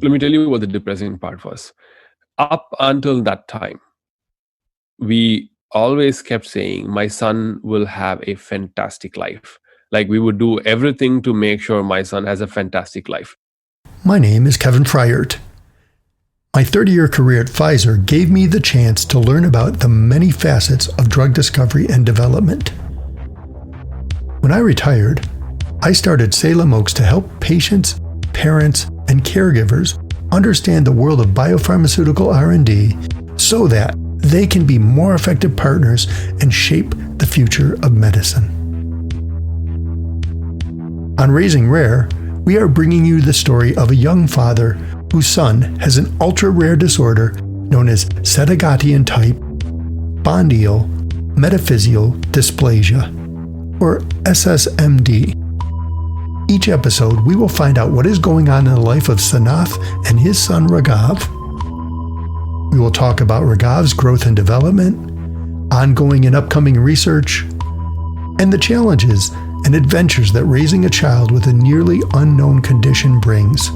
Let me tell you what the depressing part was. Up until that time, we always kept saying, my son will have a fantastic life. Like we would do everything to make sure my son has a fantastic life. My name is Kevin Fryert. My 30-year career at Pfizer gave me the chance to learn about the many facets of drug discovery and development. When I retired, I started Salem Oaks to help patients, parents, and caregivers understand the world of biopharmaceutical R&D so that they can be more effective partners and shape the future of medicine. On Raising Rare, we are bringing you the story of a young father whose son has an ultra-rare disorder known as Sedagatian type spondyl metaphyseal dysplasia, or SSMD. Each episode, we will find out what is going on in the life of Sanath and his son Raghav. We will talk about Raghav's growth and development, ongoing and upcoming research, and the challenges and adventures that raising a child with a nearly unknown condition brings.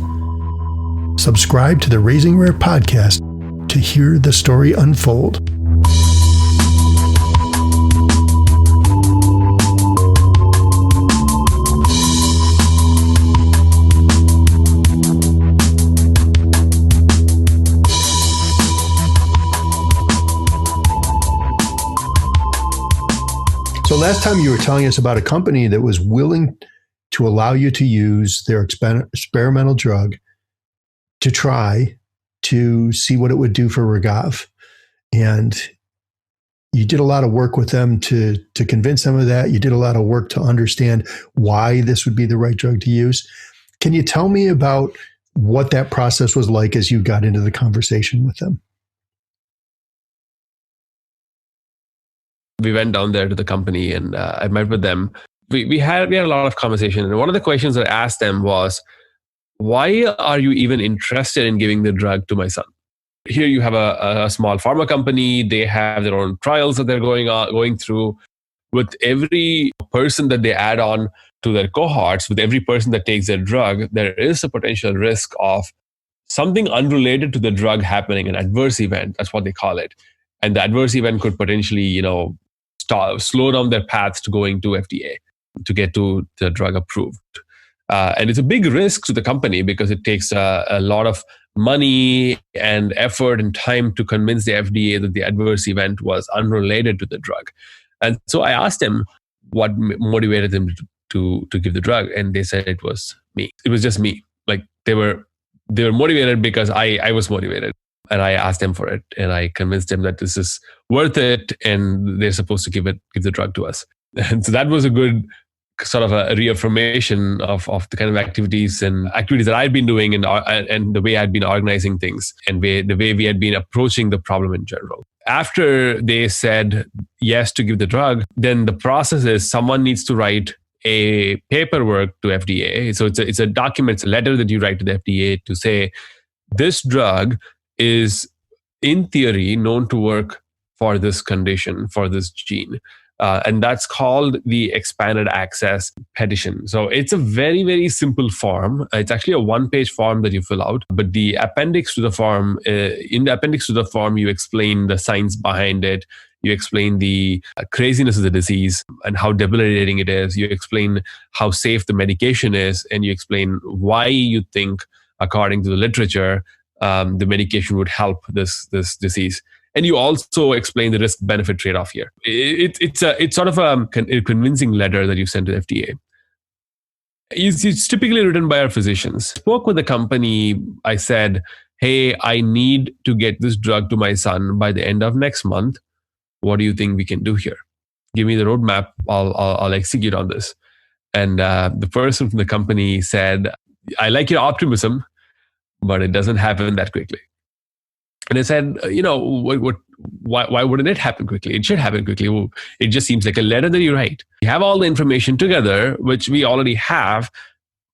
Subscribe to the Raising Rare podcast to hear the story unfold. So last time you were telling us about a company that was willing to allow you to use their experimental drug to try to see what it would do for Raghav. And you did a lot of work with them to convince them of that. You did a lot of work to understand why this would be the right drug to use. Can you tell me about what that process was like as you got into the conversation with them? We went down there to the company and I met with them. We had a lot of conversation. And one of the questions I asked them was, why are you even interested in giving the drug to my son? Here you have a small pharma company. They have their own trials that they're going through. With every person that they add on to their cohorts, with every person that takes their drug, there is a potential risk of something unrelated to the drug happening, an adverse event. That's what they call it. And the adverse event could potentially, slow down their paths to going to FDA to get to the drug approved. And it's a big risk to the company because it takes a lot of money and effort and time to convince the FDA that the adverse event was unrelated to the drug. And so I asked them what motivated them to give the drug, and they said it was me. It was just me. Like they were motivated because I was motivated. And I asked them for it, and I convinced them that this is worth it, and they're supposed to give the drug to us. And so that was a good sort of a reaffirmation of the kind of activities that I'd been doing and the way I'd been organizing things and the way we had been approaching the problem in general. After they said yes to give the drug, then the process is someone needs to write a paperwork to FDA. So it's a document, it's a letter that you write to the FDA to say, this drug is in theory known to work for this condition, for this gene. And that's called the expanded access petition. So it's a very, very simple form. It's actually a one-page form that you fill out. But the appendix to the form, you explain the science behind it. You explain the craziness of the disease and how debilitating it is. You explain how safe the medication is. And you explain why you think, according to the literature, the medication would help this disease. And you also explain the risk-benefit trade-off here. It's sort of a convincing letter that you send to the FDA. It's typically written by our physicians. Spoke with the company. I said, hey, I need to get this drug to my son by the end of next month. What do you think we can do here? Give me the roadmap. I'll execute on this. And the person from the company said, I like your optimism, but it doesn't happen that quickly. And I said, why wouldn't it happen quickly? It should happen quickly. Well, it just seems like a letter that you write. You have all the information together, which we already have.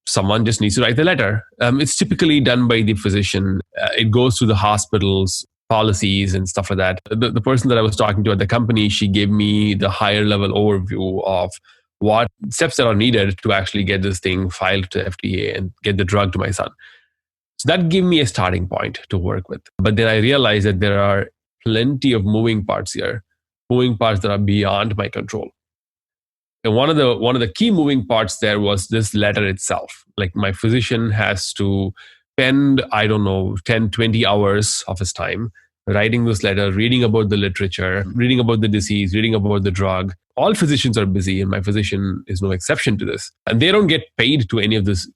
Someone just needs to write the letter. It's typically done by the physician. It goes through the hospital's policies and stuff like that. The person that I was talking to at the company, she gave me the higher level overview of what steps that are needed to actually get this thing filed to FDA and get the drug to my son. So that gave me a starting point to work with. But then I realized that there are plenty of moving parts here, moving parts that are beyond my control. And one of the key moving parts there was this letter itself. Like my physician has to spend, I don't know, 10, 20 hours of his time writing this letter, reading about the literature, reading about the disease, reading about the drug. All physicians are busy, and my physician is no exception to this. And they don't get paid to do any of this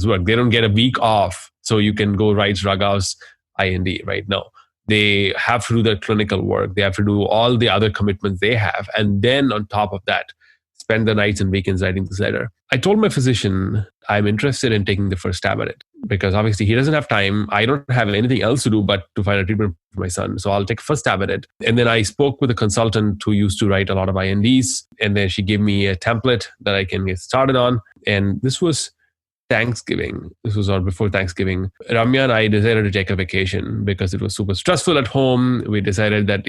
work. They don't get a week off so you can go write Raghav's IND right now. They have to do their clinical work. They have to do all the other commitments they have. And then on top of that, spend the nights and weekends writing this letter. I told my physician I'm interested in taking the first stab at it because obviously he doesn't have time. I don't have anything else to do but to find a treatment for my son. So I'll take a first stab at it. And then I spoke with a consultant who used to write a lot of INDs. And then she gave me a template that I can get started on. And this was Thanksgiving. This was all before Thanksgiving. Ramya and I decided to take a vacation because it was super stressful at home. We decided that,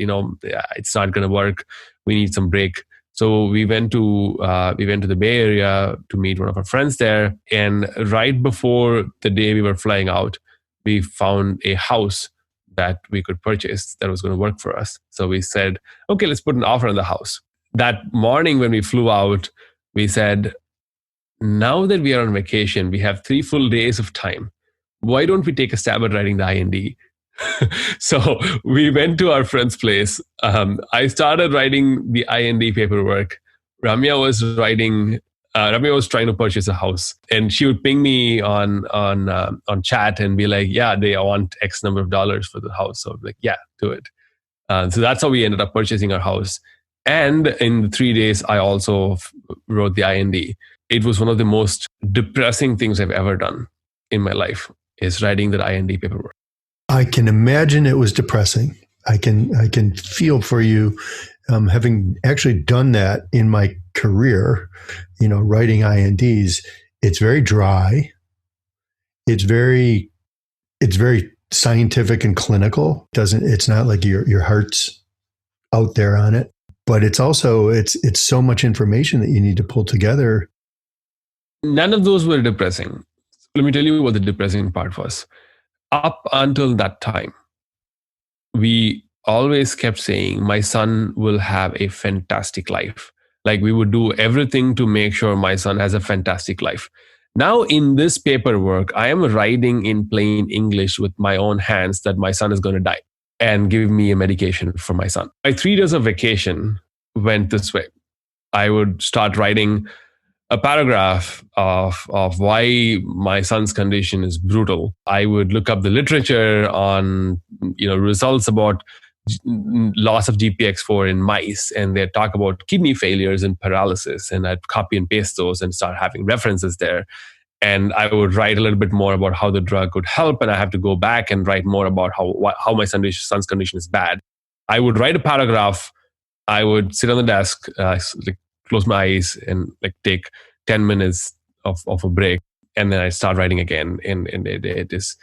it's not going to work. We need some break. So we went to the Bay Area to meet one of our friends there. And right before the day we were flying out, we found a house that we could purchase that was going to work for us. So we said, okay, let's put an offer on the house. That morning when we flew out, we said, now that we are on vacation, we have 3 full days of time. Why don't we take a stab at writing the IND? So we went to our friend's place. I started writing the IND paperwork. Ramya was trying to purchase a house, and she would ping me on chat and be like, "Yeah, they want X number of dollars for the house." So I'm like, "Yeah, do it." So that's how we ended up purchasing our house. And in 3 days, I also wrote the IND. It was one of the most depressing things I've ever done in my life, is writing that IND paperwork. I can imagine it was depressing. I can feel for you, having actually done that in my career, writing INDs. It's very dry. It's very scientific and clinical. It's not like your heart's out there on it, but it's also, it's so much information that you need to pull together. None of those were depressing. Let me tell you what the depressing part was. Up until that time, we always kept saying, my son will have a fantastic life. Like we would do everything to make sure my son has a fantastic life. Now in this paperwork, I am writing in plain English with my own hands that my son is going to die and give me a medication for my son. My 3 days of vacation went this way. I would start writing a paragraph of why my son's condition is brutal. I would look up the literature on results about loss of GPX4 in mice, and they'd talk about kidney failures and paralysis, and I'd copy and paste those and start having references there. And I would write a little bit more about how the drug could help, and I have to go back and write more about how my son's condition is bad. I would write a paragraph. I would sit on the desk, close my eyes and take 10 minutes of a break. And then I start writing again. And it is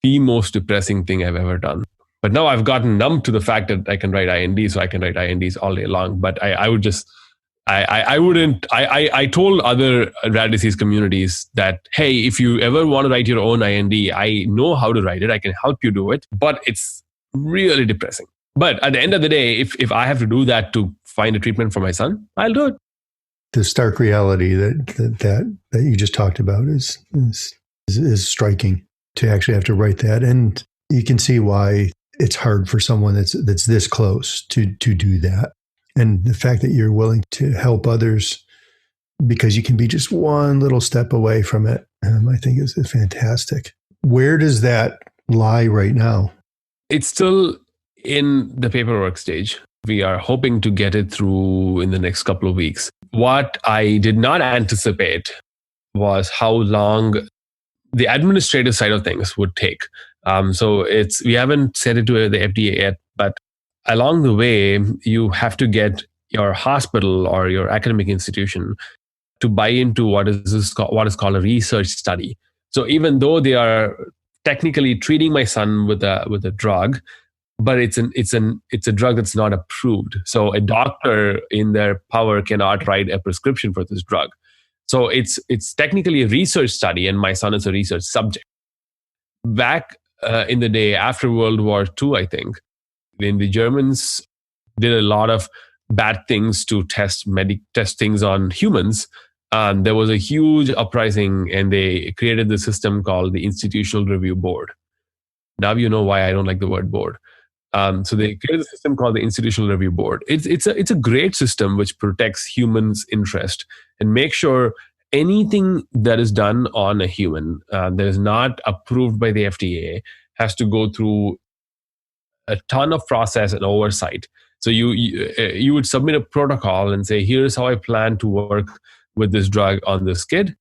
the most depressing thing I've ever done. But now I've gotten numb to the fact that I can write INDs, so I can write INDs all day long. But I told other rare disease communities that, hey, if you ever want to write your own IND, I know how to write it. I can help you do it. But it's really depressing. But at the end of the day, if I have to do that to find a treatment for my son, I'll do it. The stark reality that you just talked about is striking, to actually have to write that. And you can see why it's hard for someone that's this close to do that. And the fact that you're willing to help others because you can be just one little step away from it, I think is fantastic. Where does that lie right now? It's still in the paperwork stage. We are hoping to get it through in the next couple of weeks. What I did not anticipate was how long the administrative side of things would take. So we haven't sent it to the FDA yet, but along the way, you have to get your hospital or your academic institution to buy into what is called a research study. So even though they are technically treating my son with a drug, but it's a drug that's not approved. So a doctor in their power cannot write a prescription for this drug. So it's technically a research study, and my son is a research subject. Back in the day after World War II, I think, when the Germans did a lot of bad things to test things on humans, there was a huge uprising, and they created the system called the Institutional Review Board. Now you know why I don't like the word board. So they created a system called the Institutional Review Board. It's a great system which protects humans' interest and makes sure anything that is done on a human that is not approved by the FDA has to go through a ton of process and oversight. So you would submit a protocol and say, here's how I plan to work with this drug on this kid.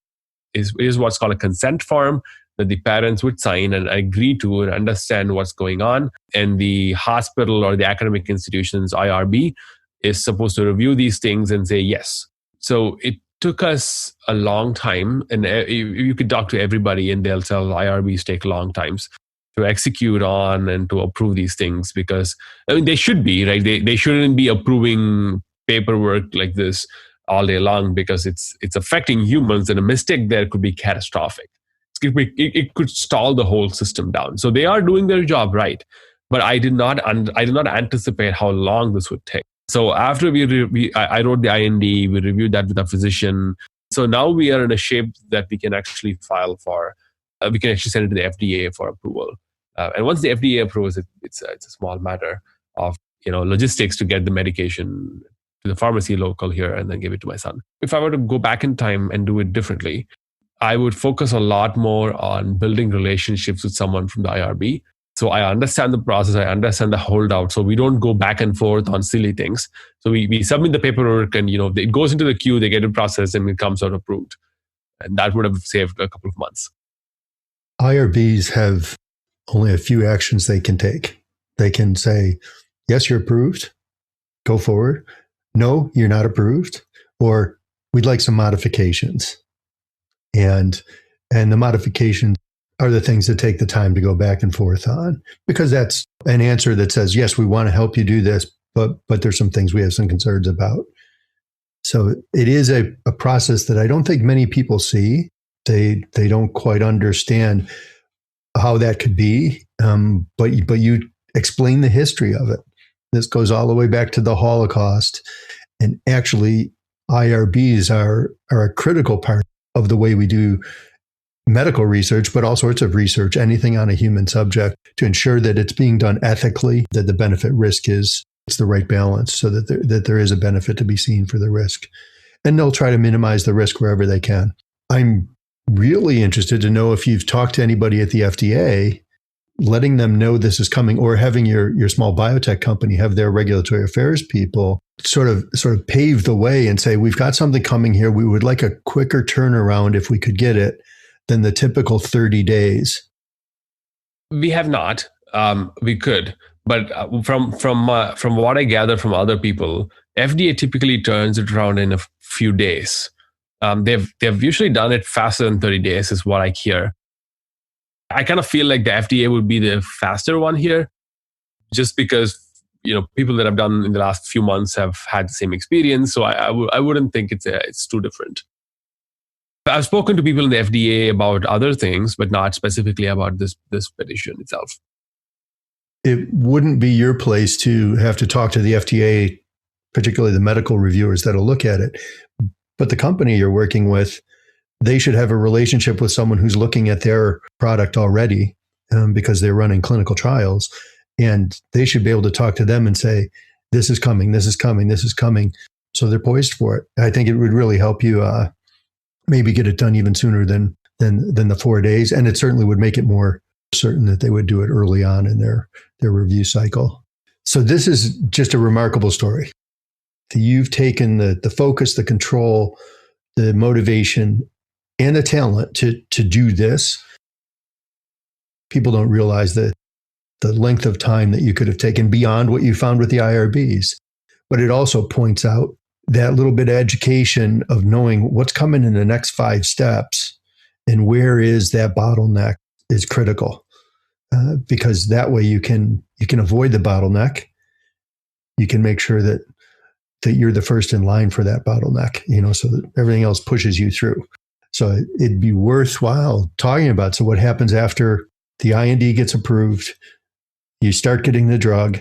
Is what's called a consent form that the parents would sign and agree to and understand what's going on. And the hospital or the academic institution's IRB is supposed to review these things and say yes. So it took us a long time, and you could talk to everybody and they'll tell IRBs take long times to execute on and to approve these things, because I mean, they should be, right? They shouldn't be approving paperwork like this all day long, because it's affecting humans, and a mistake there could be catastrophic. It could stall the whole system down. So they are doing their job right, but I did not anticipate how long this would take. So after I wrote the IND, we reviewed that with a physician. So now we are in a shape that we can actually file for. We can actually send it to the FDA for approval. And once the FDA approves it, it's a small matter of logistics to get the medication to the pharmacy local here and then give it to my son. If I were to go back in time and do it differently, I would focus a lot more on building relationships with someone from the IRB. So I understand the process, I understand the holdout. So we don't go back and forth on silly things. So we submit the paperwork, and it goes into the queue, they get it processed, and it comes out approved. And that would have saved a couple of months. IRBs have only a few actions they can take. They can say, yes, you're approved, go forward. No, you're not approved, or we'd like some modifications. And the modifications are the things that take the time to go back and forth on, because that's an answer that says, yes, we want to help you do this, but there's some things we have some concerns about. So it is a process that I don't think many people see. They don't quite understand how that could be, but you explain the history of it. This goes all the way back to the Holocaust, and actually IRBs are a critical part of the way we do medical research, but all sorts of research, anything on a human subject, to ensure that it's being done ethically, that the benefit risk it's the right balance, so that there is a benefit to be seen for the risk. And they'll try to minimize the risk wherever they can. I'm really interested to know if you've talked to anybody at the FDA, letting them know this is coming, or having your small biotech company have their regulatory affairs people sort of pave the way and say, we've got something coming here. We would like a quicker turnaround if we could get it than the typical 30 days. We have not. We could. But from what I gather from other people, FDA typically turns it around in a few days. They've usually done it faster than 30 days, is what I hear. I kind of feel like the FDA would be the faster one here, just because people that have done in the last few months have had the same experience. So I wouldn't think it's too different. I've spoken to people in the FDA about other things, but not specifically about this petition itself. It wouldn't be your place to have to talk to the FDA, particularly the medical reviewers that'll look at it. But the company you're working with, they should have a relationship with someone who's looking at their product already, because they're running clinical trials. And they should be able to talk to them and say, this is coming, this is coming, this is coming. So they're poised for it. I think it would really help you maybe get it done even sooner than the 4 days. And it certainly would make it more certain that they would do it early on in their review cycle. So this is just a remarkable story. You've taken the focus, the control, the motivation, and the talent to do this. People don't realize the length of time that you could have taken beyond what you found with the IRBs. But it also points out that little bit of education of knowing what's coming in the next 5 steps and where is that bottleneck is critical, because that way you can avoid the bottleneck. You can make sure that you're the first in line for that bottleneck, so that everything else pushes you through. So it'd be worthwhile talking about. So what happens after The IND gets approved. You start getting the drug,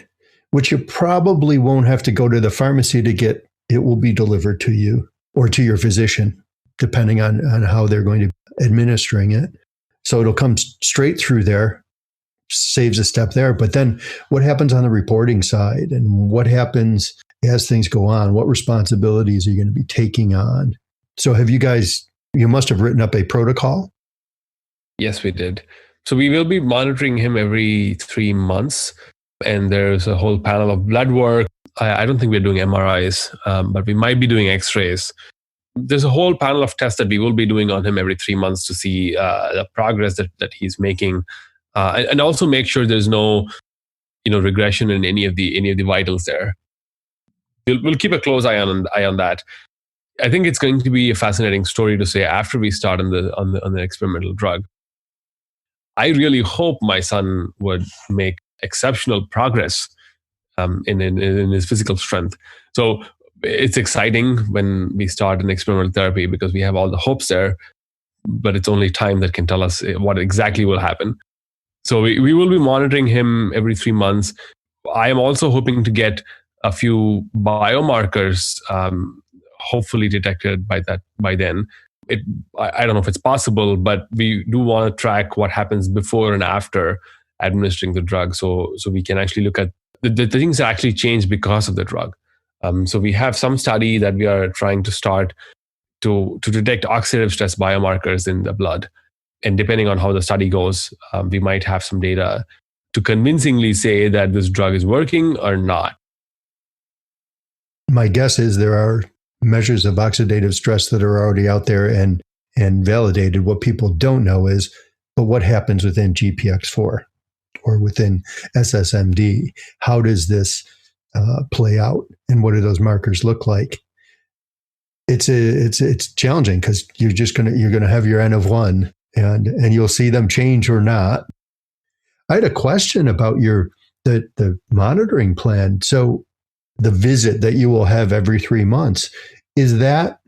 which you probably won't have to go to the pharmacy to get. It will be delivered to you or to your physician, depending on how they're going to be administering it. So it'll come straight through there, saves a step there. But then what happens on the reporting side, and what happens as things go on? What responsibilities are you going to be taking on? So you must have written up a protocol? Yes, we did. So we will be monitoring him every 3 months. And there's a whole panel of blood work. I don't think we're doing MRIs, but we might be doing X-rays. There's a whole panel of tests that we will be doing on him every 3 months to see the progress that he's making, and also make sure there's no, regression in any of the vitals there. We'll keep a close eye on that. I think it's going to be a fascinating story to say after we start on the experimental drug. I really hope my son would make exceptional progress in his physical strength. So it's exciting when we start an experimental therapy because we have all the hopes there, but it's only time that can tell us what exactly will happen. So we will be monitoring him every 3 months. I am also hoping to get a few biomarkers hopefully detected by then. I don't know if it's possible, but we do want to track what happens before and after administering the drug, so we can actually look at the things that actually change because of the drug. So we have some study that we are trying to start to detect oxidative stress biomarkers in the blood, and depending on how the study goes, we might have some data to convincingly say that this drug is working or not. My guess is there are measures of oxidative stress that are already out there and validated. What people don't know is, but what happens within GPX4 or within SSMD? How does this play out, and what do those markers look like? It's challenging because you're gonna have your N of 1, and you'll see them change or not. I had a question about the monitoring plan. So the visit that you will have every 3 months, is that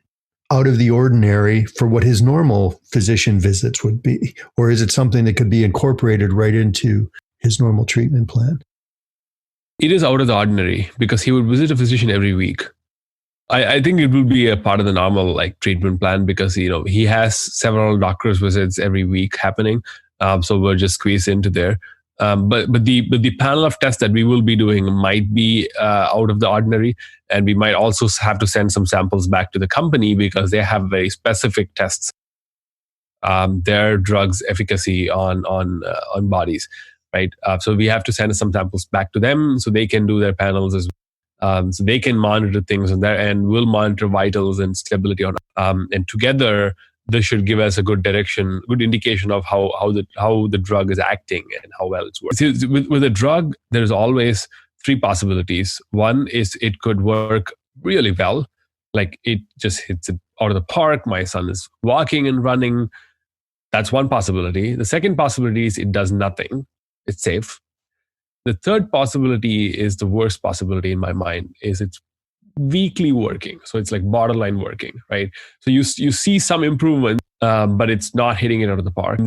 out of the ordinary for what his normal physician visits would be? Or is it something that could be incorporated right into his normal treatment plan? It is out of the ordinary because he would visit a physician every week. I think it will be a part of the normal treatment plan because he has several doctor's visits every week happening. So we'll just squeeze into there. But the panel of tests that we will be doing might be out of the ordinary, and we might also have to send some samples back to the company because they have very specific tests, their drugs' efficacy on bodies, right? So we have to send some samples back to them so they can do their panels as well. So they can monitor things on their end. We'll monitor vitals and stability on, and together this should give us a good direction, good indication of how the drug is acting and how well it's working. See, with a drug, there's always 3 possibilities. One is it could work really well, like it just hits it out of the park. My son is walking and running. That's one possibility. The second possibility is it does nothing. It's safe. The third possibility is the worst possibility in my mind, is it's weakly working. So it's like borderline working, right? So you see some improvement, but it's not hitting it out of the park.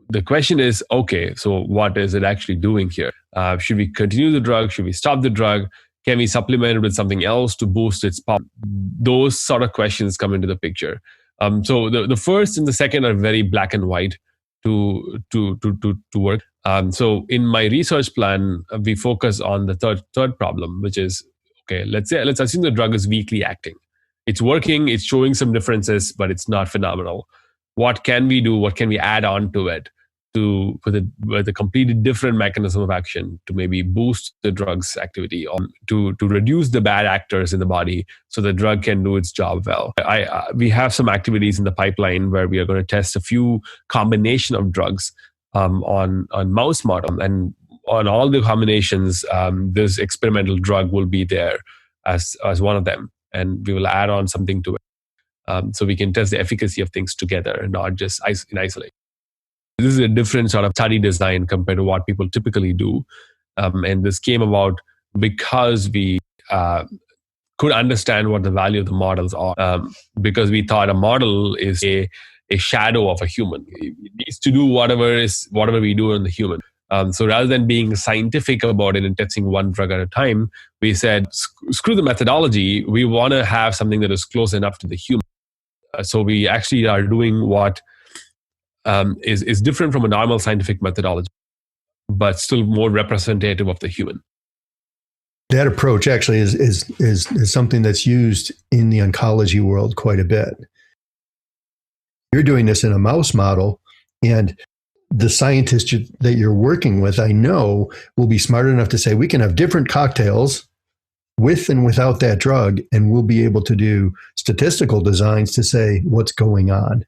The question is, okay, so what is it actually doing here? Should we continue the drug? Should we stop the drug? Can we supplement it with something else to boost its power? Those sort of questions come into the picture. So the first and the second are very black and white to work. So in my research plan, we focus on the third problem, which is, okay, let's assume the drug is weakly acting. It's working, it's showing some differences, but it's not phenomenal. What can we do? What can we add on to it with a completely different mechanism of action to maybe boost the drug's activity, or to reduce the bad actors in the body so the drug can do its job well? We have some activities in the pipeline where we are going to test a few combination of drugs on mouse model, and on all the combinations, this experimental drug will be there as one of them, and we will add on something to it, so we can test the efficacy of things together, not just in isolation. This is a different sort of study design compared to what people typically do, and this came about because we could understand what the value of the models are, because we thought a model is a shadow of a human. It needs to do whatever we do in the human. So rather than being scientific about it and testing one drug at a time, we said, screw the methodology. We want to have something that is close enough to the human. So we actually are doing what is different from a normal scientific methodology, but still more representative of the human. That approach actually is something that's used in the oncology world quite a bit. You're doing this in a mouse model, and the scientists that you're working with, I know, will be smart enough to say, we can have different cocktails with and without that drug, and we'll be able to do statistical designs to say what's going on.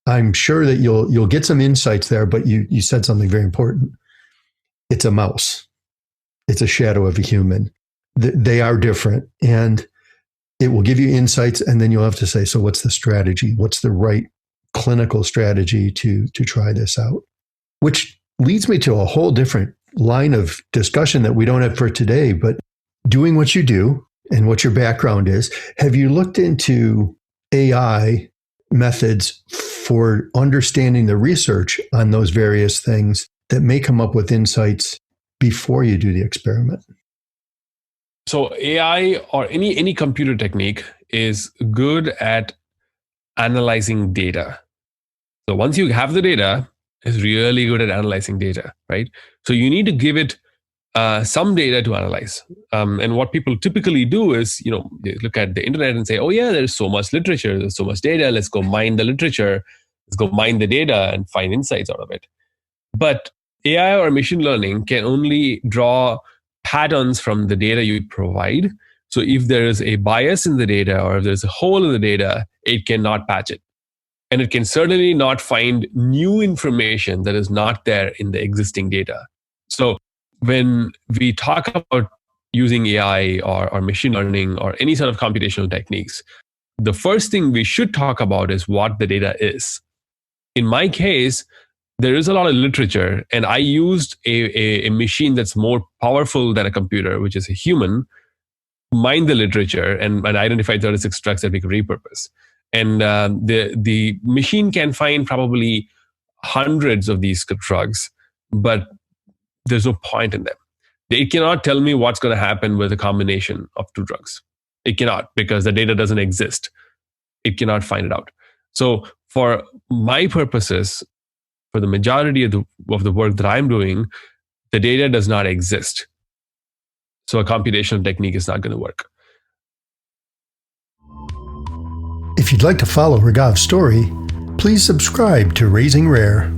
I'm sure that you'll get some insights there, but you said something very important. It's a mouse. It's a shadow of a human. They are different, and it will give you insights, and then you'll have to say, so what's the strategy? What's the right clinical strategy to try this out? Which leads me to a whole different line of discussion that we don't have for today, but doing what you do and what your background is, have you looked into AI methods for understanding the research on those various things that may come up with insights before you do the experiment? So AI or any computer technique is good at analyzing data. So once you have the data, it's really good at analyzing data, right? So you need to give it some data to analyze. And what people typically do is, they look at the internet and say, oh yeah, there's so much literature, there's so much data, let's go mine the literature, let's go mine the data and find insights out of it. But AI or machine learning can only draw patterns from the data you provide. So if there is a bias in the data or if there's a hole in the data, it cannot patch it. And it can certainly not find new information that is not there in the existing data. So when we talk about using AI or machine learning or any sort of computational techniques, the first thing we should talk about is what the data is. In my case, there is a lot of literature, and I used a machine that's more powerful than a computer, which is a human, mine the literature and identify 36 drugs that we could repurpose. And the machine can find probably hundreds of these drugs, but there's no point in them. It cannot tell me what's going to happen with a combination of two drugs. It cannot, because the data doesn't exist. It cannot find it out. So for my purposes, for the majority of the work that I'm doing, the data does not exist. So a computational technique is not going to work. If you'd like to follow Raghav's story, please subscribe to Raising Rare.